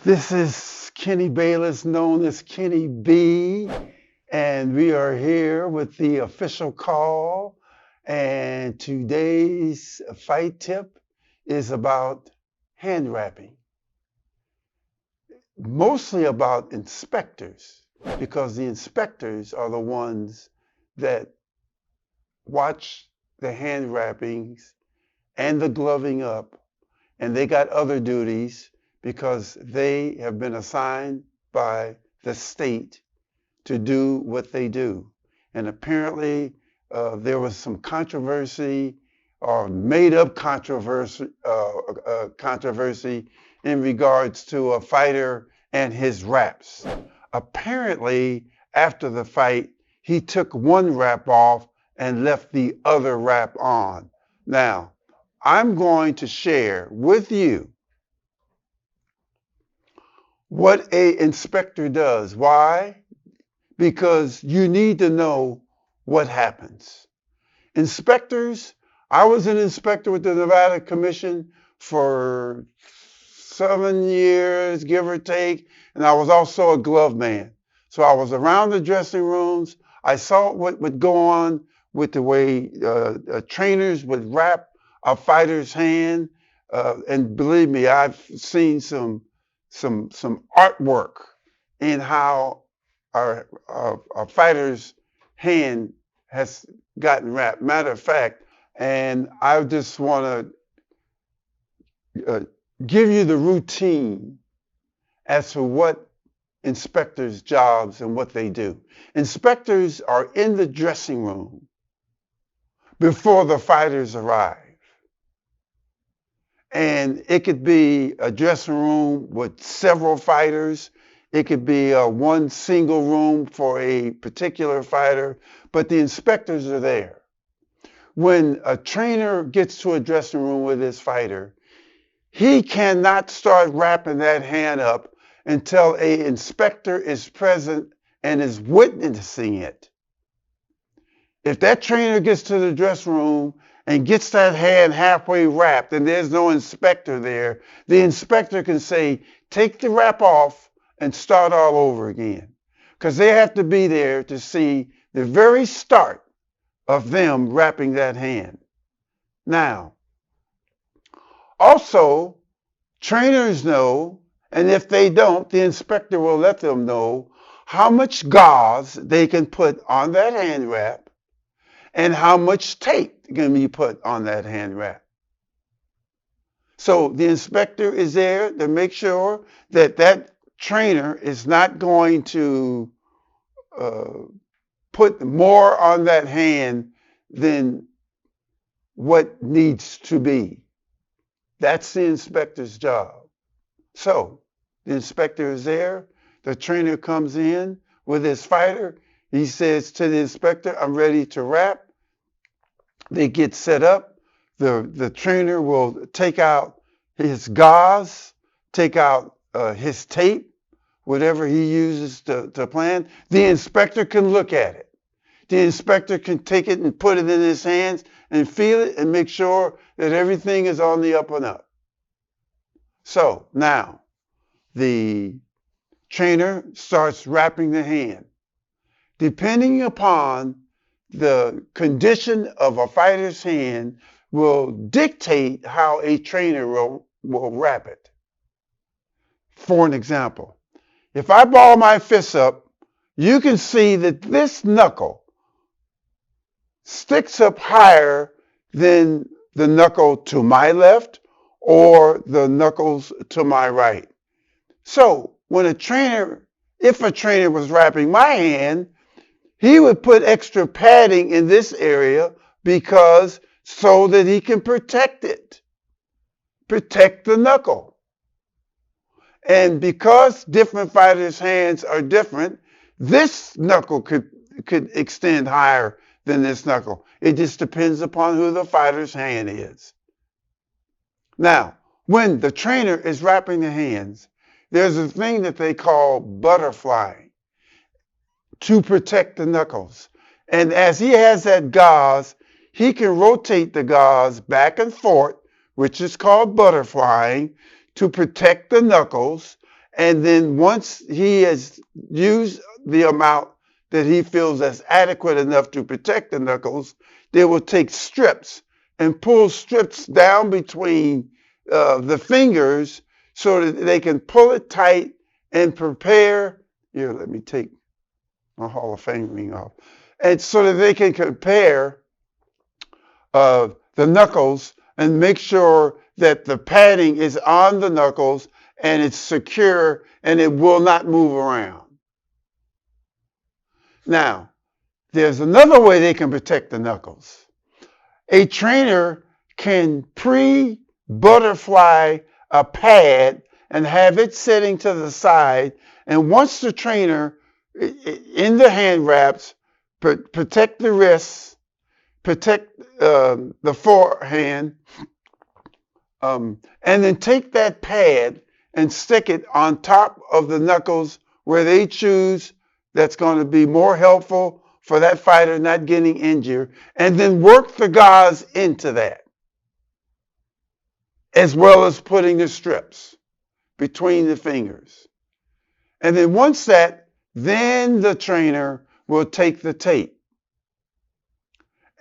This is Kenny Bayless, known as Kenny B, and we are here with the official call. And today's fight tip is about hand wrapping, mostly about inspectors, because the inspectors are the ones that watch the hand wrappings and the gloving up, and they got other duties because they have been assigned by the state to do what they do. And apparently, there was some controversy or made up controversy in regards to a fighter and his wraps. Apparently, after the fight, he took one wrap off and left the other wrap on. Now, I'm going to share with you what a inspector does. Why? Because you need to know what happens. Inspectors, I was an inspector with the Nevada Commission for 7 years, give or take, and I was also a glove man. So I was around the dressing rooms. I saw what would go on with the way trainers would wrap a fighter's hand, and believe me, I've seen some artwork in how our fighter's hand has gotten wrapped. Matter of fact, and I just want to give you the routine as to what inspectors' jobs and what they do. Inspectors are in the dressing room before the fighters arrive. And it could be a dressing room with several fighters. It could be one single room for a particular fighter, but the inspectors are there. When a trainer gets to a dressing room with his fighter, he cannot start wrapping that hand up until an inspector is present and is witnessing it. If that trainer gets to the dressing room and gets that hand halfway wrapped and there's no inspector there, the inspector can say, take the wrap off and start all over again. Because they have to be there to see the very start of them wrapping that hand. Now, also, trainers know, and if they don't, the inspector will let them know how much gauze they can put on that hand wrap and how much tape can be put on that hand wrap. So the inspector is there to make sure that that trainer is not going to put more on that hand than what needs to be. That's the inspector's job. So the inspector is there. The trainer comes in with his fighter. He says to the inspector, I'm ready to wrap. They get set up. The trainer will take out his gauze, take out his tape, whatever he uses to plan. The inspector can look at it. The inspector can take it and put it in his hands and feel it and make sure that everything is on the up and up. So now the trainer starts wrapping the hand. Depending upon the condition of a fighter's hand will dictate how a trainer will wrap it. For an example, if I ball my fist up, you can see that this knuckle sticks up higher than the knuckle to my left or the knuckles to my right. So when if a trainer was wrapping my hand, he would put extra padding in this area because so that he can protect it, protect the knuckle. And because different fighters' hands are different, this knuckle could extend higher than this knuckle. It just depends upon who the fighter's hand is. Now, when the trainer is wrapping the hands, there's a thing that they call butterflying to protect the knuckles. And as he has that gauze, he can rotate the gauze back and forth, which is called butterflying, to protect the knuckles. And then once he has used the amount that he feels that's adequate enough to protect the knuckles, they will take strips and pull strips down between the fingers so that they can pull it tight and prepare. Here, let me take my Hall of Fame ring off. And so that they can compare the knuckles and make sure that the padding is on the knuckles and it's secure and it will not move around. Now, there's another way they can protect the knuckles. A trainer can pre-butterfly a pad and have it sitting to the side. And once the trainer, in the hand wraps, protect the wrists, protect the forehand, and then take that pad and stick it on top of the knuckles where they choose that's going to be more helpful for that fighter not getting injured, and then work the gauze into that, as well as putting the strips between the fingers. And then once that, then the trainer will take the tape.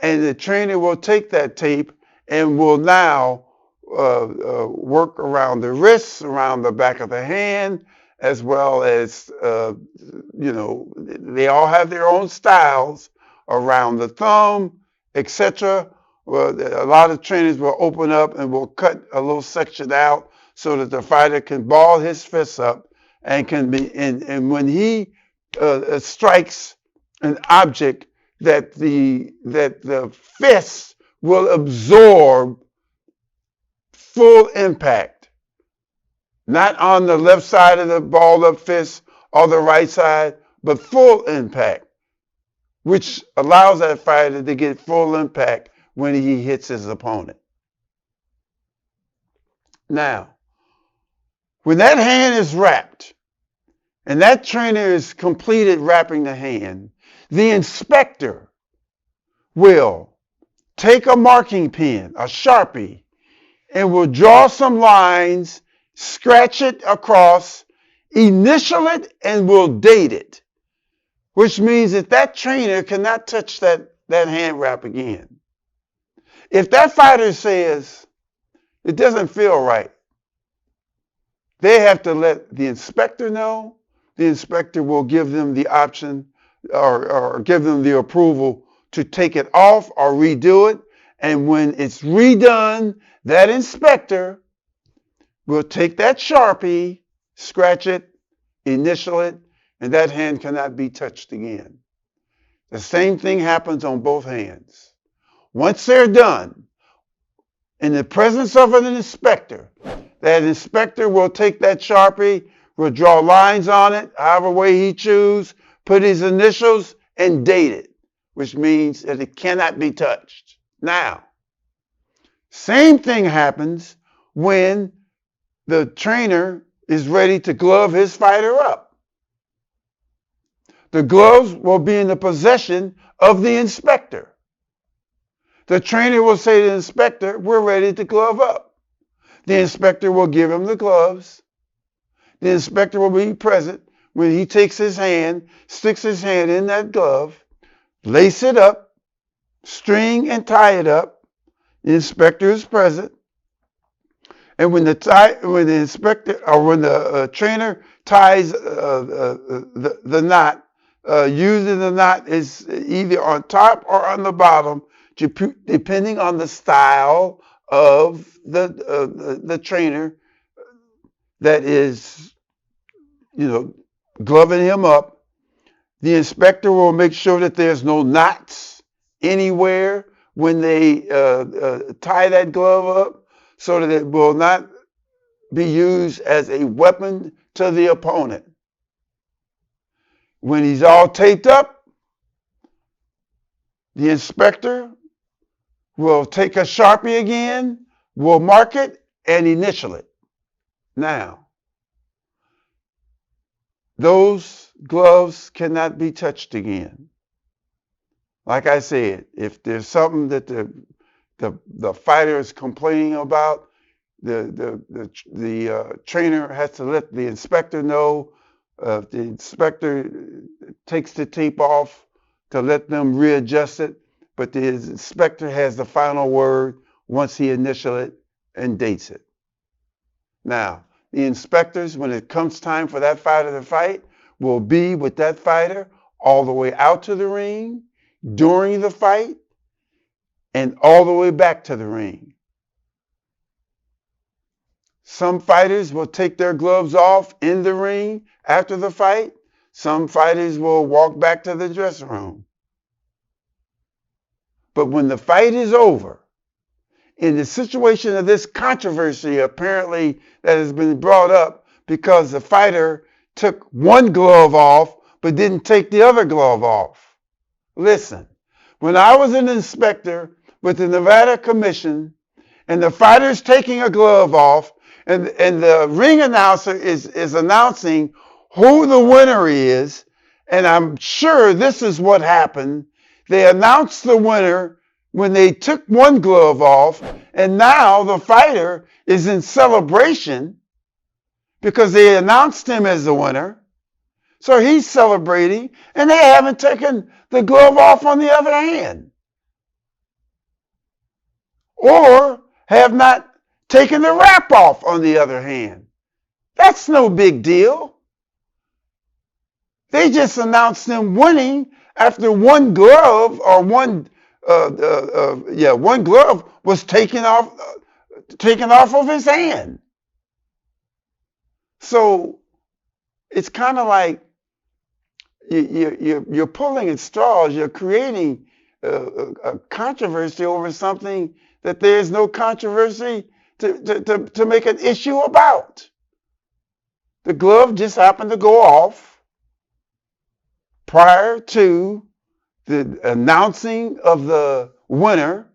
And the trainer will take that tape and will now work around the wrists, around the back of the hand, as well as, they all have their own styles around the thumb, etc. Well, a lot of trainers will open up and will cut a little section out so that the fighter can ball his fists up and can be, and when he strikes an object, that the fist will absorb full impact, not on the left side of the balled up fist or the right side, but full impact, which allows that fighter to get full impact when he hits his opponent. Now, when that hand is wrapped and that trainer is completed wrapping the hand, the inspector will take a marking pen, a Sharpie, and will draw some lines, scratch it across, initial it, and will date it, which means that that trainer cannot touch that hand wrap again. If that fighter says it doesn't feel right, they have to let the inspector know. The inspector will give them the option or give them the approval to take it off or redo it. And when it's redone, that inspector will take that Sharpie, scratch it, initial it, and that hand cannot be touched again. The same thing happens on both hands. Once they're done, in the presence of an inspector, that inspector will take that Sharpie, will draw lines on it, however way he chooses, put his initials, and date it, which means that it cannot be touched. Now, same thing happens when the trainer is ready to glove his fighter up. The gloves will be in the possession of the inspector. The trainer will say to the inspector, we're ready to glove up. The inspector will give him the gloves. The inspector will be present when he takes his hand, sticks his hand in that glove, lace it up, string and tie it up. The inspector is present. And when the trainer ties the knot, usually the knot is either on top or on the bottom, depending on the style of the trainer that is, gloving him up. The inspector will make sure that there's no knots anywhere when they tie that glove up, so that it will not be used as a weapon to the opponent. When he's all taped up, the inspector will take a Sharpie again, will mark it, and initial it. Now, those gloves cannot be touched again. Like I said, if there's something that the fighter is complaining about, the trainer has to let the inspector know. The inspector takes the tape off to let them readjust it, but the inspector has the final word once he initials it and dates it. Now, the inspectors, when it comes time for that fighter to fight, will be with that fighter all the way out to the ring, during the fight, and all the way back to the ring. Some fighters will take their gloves off in the ring after the fight. Some fighters will walk back to the dressing room. But when the fight is over, in the situation of this controversy apparently that has been brought up because the fighter took one glove off but didn't take the other glove off. Listen, when I was an inspector with the Nevada Commission and the fighter's taking a glove off and the ring announcer is announcing who the winner is, and I'm sure this is what happened. They announced the winner when they took one glove off, and now the fighter is in celebration because they announced him as the winner. So he's celebrating, and they haven't taken the glove off on the other hand, or have not taken the wrap off on the other hand. That's no big deal. They just announced him winning after one glove or one glove was taken off of his hand. So it's kind of like you're pulling at straws. You're creating a controversy over something that there is no controversy to make an issue about. The glove just happened to go off prior to the announcing of the winner,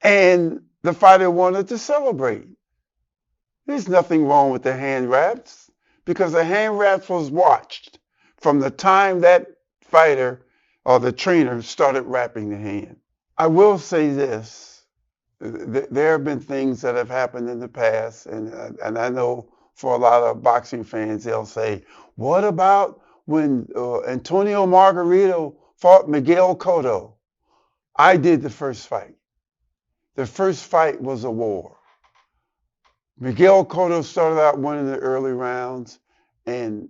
and the fighter wanted to celebrate. There's nothing wrong with the hand wraps because the hand wraps was watched from the time that fighter or the trainer started wrapping the hand. I will say this. There have been things that have happened in the past, and I know for a lot of boxing fans, they'll say, what about when Antonio Margarito fought Miguel Cotto? I did the first fight. The first fight was a war. Miguel Cotto started out winning the early rounds, and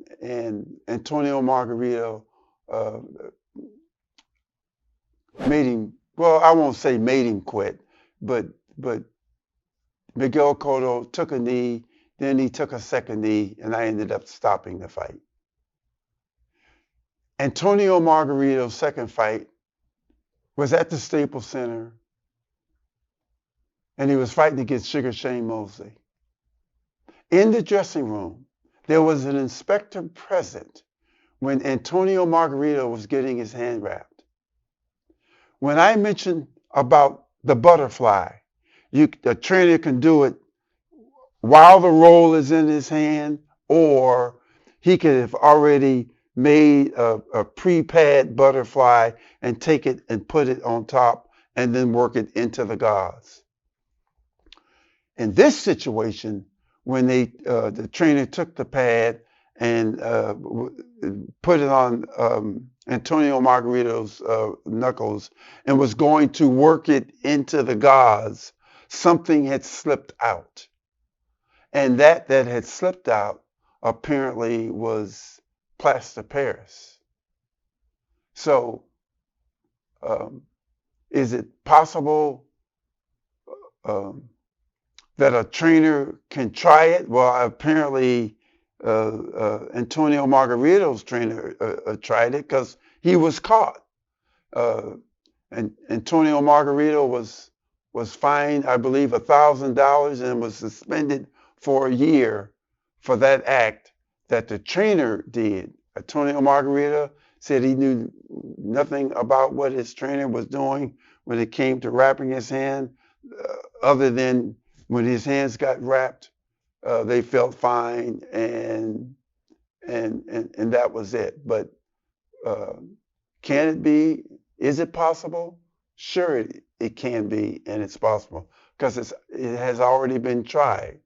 Antonio Margarito made him, well, I won't say made him quit, but Miguel Cotto took a knee, then he took a second knee, and I ended up stopping the fight. Antonio Margarito's second fight was at the Staples Center, and he was fighting against Sugar Shane Mosley. In the dressing room, there was an inspector present when Antonio Margarito was getting his hand wrapped. When I mentioned about the butterfly, the trainer can do it while the roll is in his hand, or he could have already made a pre-pad butterfly and take it and put it on top and then work it into the gauze. In this situation, when the trainer took the pad and put it on Antonio Margarito's knuckles and was going to work it into the gauze, something had slipped out. And that had slipped out apparently was plaster Paris. So is it possible that a trainer can try it? Well, apparently Antonio Margarito's trainer tried it because he was caught. And Antonio Margarito was fined, I believe, $1,000 and was suspended for a year for that act that the trainer did. Antonio Margarito said he knew nothing about what his trainer was doing when it came to wrapping his hand, other than when his hands got wrapped, they felt fine, and that was it. But can it be? Is it possible? Sure, it can be, and it's possible. because it has already been tried.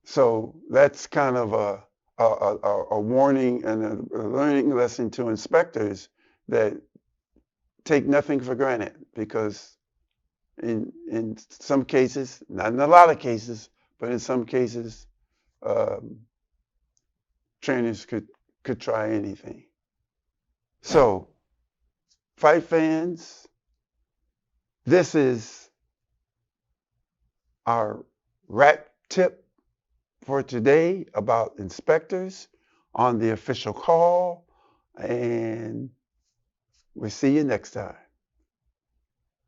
So that's kind of a warning and a learning lesson to inspectors that take nothing for granted, because in some cases, not in a lot of cases, but in some cases, um, trainers could try anything. So, fight fans, this is our rat tip for today about inspectors on the official call, and we'll see you next time.